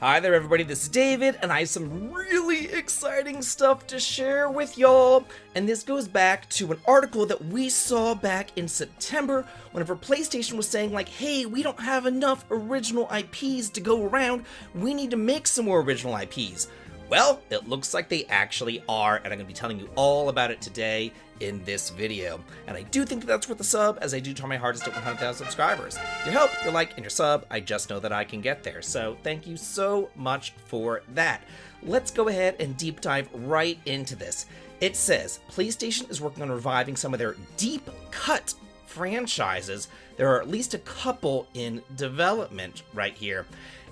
Hi there everybody, this is David, and I have some really exciting stuff to share with y'all. And this goes back to an article that we saw back in September whenever PlayStation was saying like, hey, we don't have enough original IPs to go around, we need to make some more original IPs. Well, it looks like they actually are, and I'm going to be telling you all about it today in this video. And I do think that that's worth a sub, as I do try my hardest at 100,000 subscribers. Your help, your like, and your sub, I just know that I can get there. So thank you so much for that. Let's go ahead and deep dive right into this. It says PlayStation is working on reviving some of their deep cut franchises. There are at least a couple in development right here.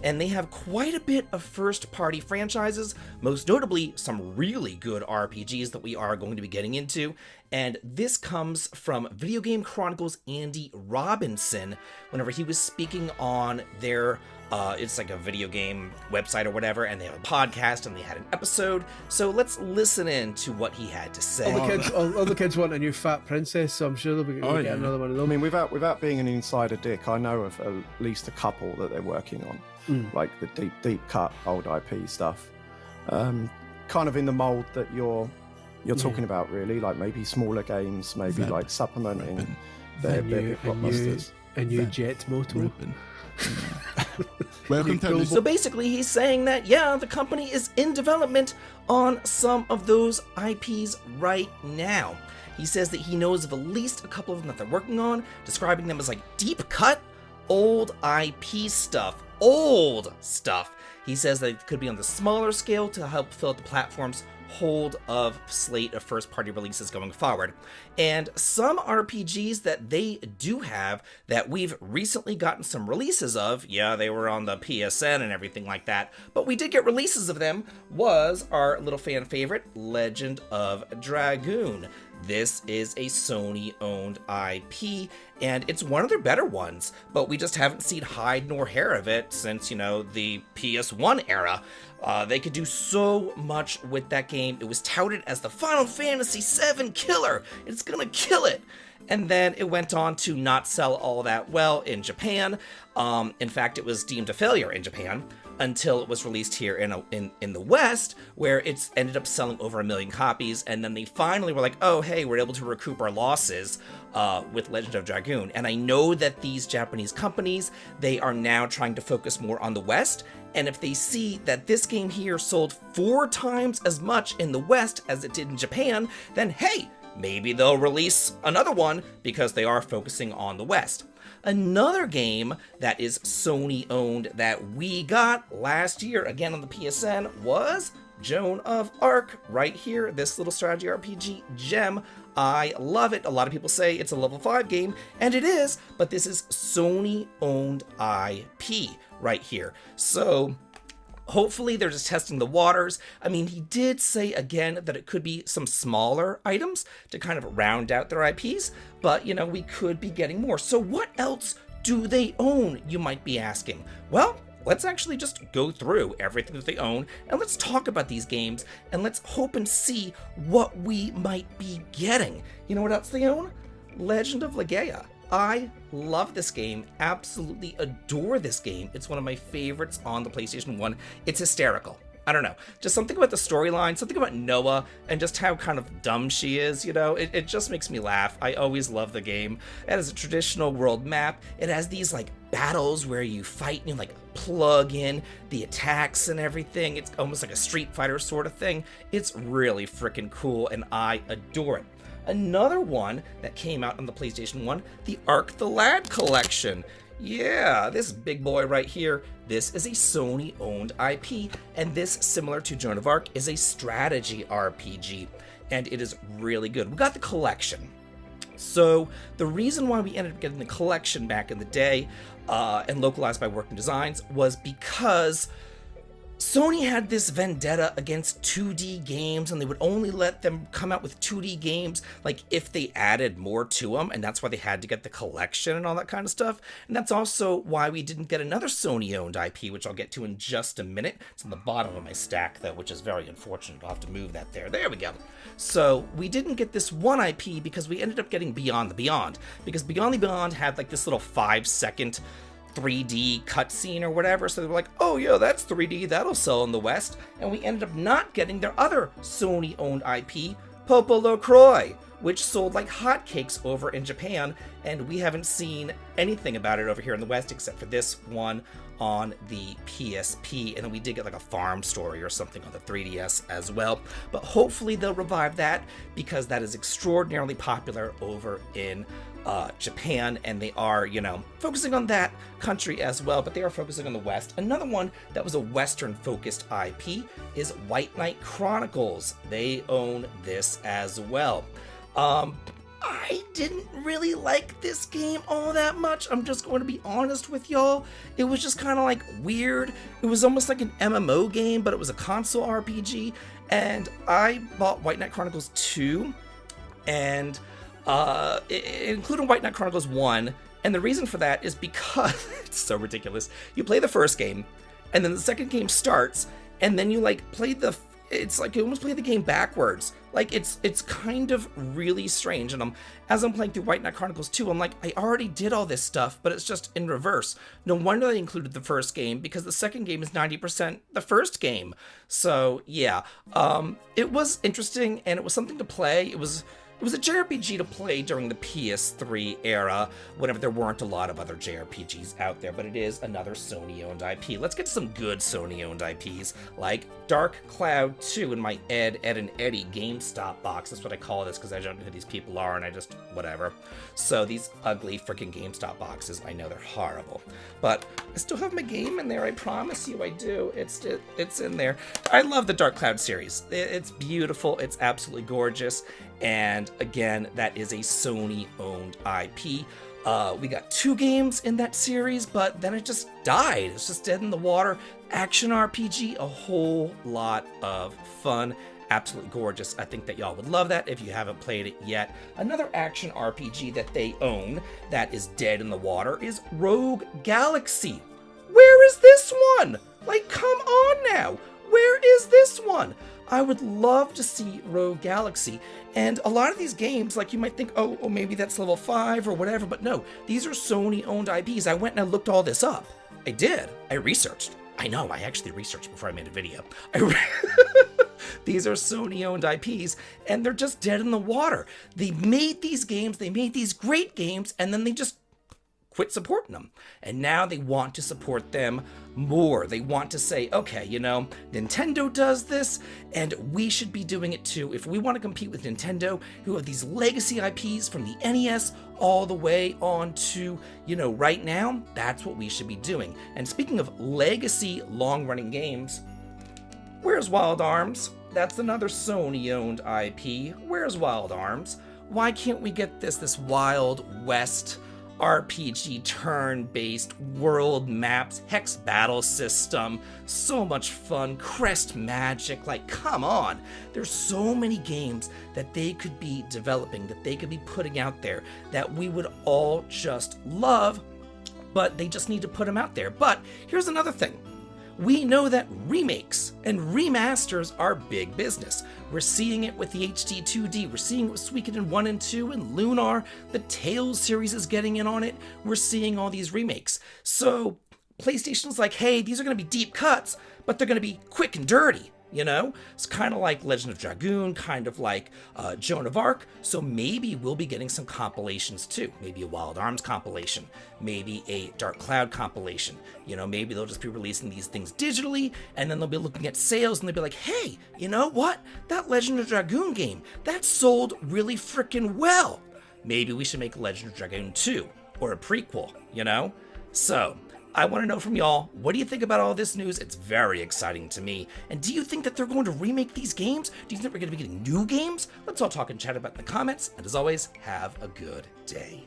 And they have quite a bit of first-party franchises, most notably some really good RPGs that we are going to be getting into. And this comes from Video Game Chronicles' Andy Robinson, whenever he was speaking on their, it's like a video game website or whatever, and they have a podcast and they had an episode. So let's listen in to what he had to say. All the kids want a new fat princess, so I'm sure they'll be getting another one of them. I mean, without being an insider dick, I know of at least a couple that they're working on. Like the deep cut old IP stuff, kind of in the mold that you're talking about, really, like maybe smaller games, maybe like supplementing their big blockbusters. A new jet motor. Welcome to So basically he's saying that, yeah, the company is in development on some of those IPs right now. He says that he knows of at least a couple of them that they're working on, describing them as like deep cut old IP stuff. Old stuff. He says that it could be on the smaller scale to help fill out the platform's hold of slate of first-party releases going forward. And some RPGs that they do have that we've recently gotten some releases of, yeah, they were on the PSN and everything like that, but we did get releases of them, was our little fan favorite, Legend of Dragoon. This is a Sony-owned IP, and it's one of their better ones, but we just haven't seen hide nor hair of it since, you know, the PS1 era. They could do so much with that game. It was touted as the Final Fantasy VII killer. It's gonna kill it. And then it went on to not sell all that well in Japan. In fact, it was deemed a failure in Japan until it was released here in the West, where it's ended up selling over 1 million copies. And then they finally were like, oh, hey, we're able to recoup our losses with Legend of Dragoon. And I know that these Japanese companies, they are now trying to focus more on the West. And if they see that this game here sold 4 times as much in the West as it did in Japan, then hey, maybe they'll release another one because they are focusing on the West. Another game that is Sony owned that we got last year, again on the PSN, was Joan of Arc, right here, this little strategy RPG gem. I love it. A lot of people say it's a level 5 game, and it is, but this is Sony owned IP right here. So hopefully they're just testing the waters. I mean, he did say again that it could be some smaller items to kind of round out their IPs, but you know, we could be getting more. So what else do they own, you might be asking? Well, let's actually just go through everything that they own and let's talk about these games and let's hope and see what we might be getting. You know what else they own? Legend of Legaia. I love this game, absolutely adore this game. It's one of my favorites on the PlayStation 1. It's hysterical. I don't know, just something about the storyline, something about Noah, and just how kind of dumb she is, you know, it just makes me laugh. I always love the game. It has a traditional world map. It has these like battles where you fight and you like plug in the attacks and everything. It's almost like a Street Fighter sort of thing. It's really freaking cool and I adore it. Another one that came out on the PlayStation 1, the Arc the Lad collection. Yeah, this big boy right here, this is a Sony-owned IP, and this, similar to Joan of Arc, is a strategy RPG, and it is really good. We got the collection. So the reason why we ended up getting the collection back in the day, and localized by Working Designs, was because Sony had this vendetta against 2D games, and they would only let them come out with 2D games like if they added more to them, and that's why they had to get the collection and all that kind of stuff. And that's also why we didn't get another Sony-owned IP, which I'll get to in just a minute. It's on the bottom of my stack, though, which is very unfortunate. I'll have to move that there. There we go. So we didn't get this one IP because we ended up getting Beyond the Beyond, because Beyond the Beyond had like this little 5-second 3D cutscene or whatever. So they were like, oh yeah, that's 3D, that'll sell in the West. And we ended up not getting their other Sony-owned IP, Popo LaCroix, which sold like hotcakes over in Japan, and we haven't seen anything about it over here in the West except for this one on the PSP, and then we did get like a farm story or something on the 3DS as well. But hopefully they'll revive that, because that is extraordinarily popular over in Japan, and they are, you know, focusing on that country as well, but they are focusing on the West. Another one that was a Western focused IP is White Knight Chronicles. They own this as well. I didn't really like this game all that much. I'm just going to be honest with y'all. It was just kind of like weird. It was almost like an MMO game, but it was a console RPG. And I bought White Knight Chronicles 2, and including White Knight Chronicles 1. And the reason for that is because it's so ridiculous. You play the first game, and then the second game starts, and then you like play it's like you almost play the game backwards. Like it's kind of really strange. And as I'm playing through White Knight Chronicles 2, I'm like, I already did all this stuff, but it's just in reverse. No wonder they included the first game, because the second game is 90% the first game. So yeah, it was interesting, and it was something to play. It was a JRPG to play during the PS3 era, whenever there weren't a lot of other JRPGs out there, but it is another Sony-owned IP. Let's get some good Sony-owned IPs, like Dark Cloud 2 in my Ed, and Eddie GameStop box. That's what I call this, because I don't know who these people are, and I just, whatever. So these ugly freaking GameStop boxes, I know they're horrible. But I still have my game in there, I promise you I do. It's in there. I love the Dark Cloud series. It's beautiful, it's absolutely gorgeous. And again, that is a Sony-owned IP. We got 2 games in that series, but then it just died. It's just dead in the water. Action RPG, a whole lot of fun. Absolutely gorgeous. I think that y'all would love that if you haven't played it yet. Another action RPG that they own that is dead in the water is Rogue Galaxy. Where is this one? Like, come on now. Where is this one? I would love to see Rogue Galaxy. And a lot of these games, like, you might think, oh, maybe that's level 5 or whatever, but no, these are Sony-owned IPs. I went and I looked all this up. I did. I researched. I know, I actually researched before I made a video. These are Sony-owned IPs, and they're just dead in the water. They made these games, they made these great games, and then they just quit supporting them. And now they want to support them more. They want to say, okay, you know, Nintendo does this, and we should be doing it too. If we want to compete with Nintendo, who have these legacy IPs from the NES all the way on to, you know, right now, that's what we should be doing. And speaking of legacy long-running games, where's Wild Arms? That's another Sony-owned IP. Where's Wild Arms? Why can't we get this Wild West RPG turn-based world maps, hex battle system, so much fun, crest magic, like, come on. There's so many games that they could be developing, that they could be putting out there, that we would all just love, but they just need to put them out there. But here's another thing. We know that remakes and remasters are big business. We're seeing it with the HD 2D. We're seeing it with Suikoden 1 and 2 and Lunar. The Tales series is getting in on it. We're seeing all these remakes. So PlayStation's like, hey, these are going to be deep cuts, but they're going to be quick and dirty. You know, it's kind of like Legend of Dragoon, kind of like Joan of Arc. So maybe we'll be getting some compilations too. Maybe a Wild Arms compilation, maybe a Dark Cloud compilation. You know, maybe they'll just be releasing these things digitally, and then they'll be looking at sales and they'll be like, hey, you know what? That Legend of Dragoon game, that sold really freaking well. Maybe we should make Legend of Dragoon 2 or a prequel, you know? So I want to know from y'all, what do you think about all this news? It's very exciting to me. And do you think that they're going to remake these games? Do you think we're going to be getting new games? Let's all talk and chat about it in the comments. And as always, have a good day.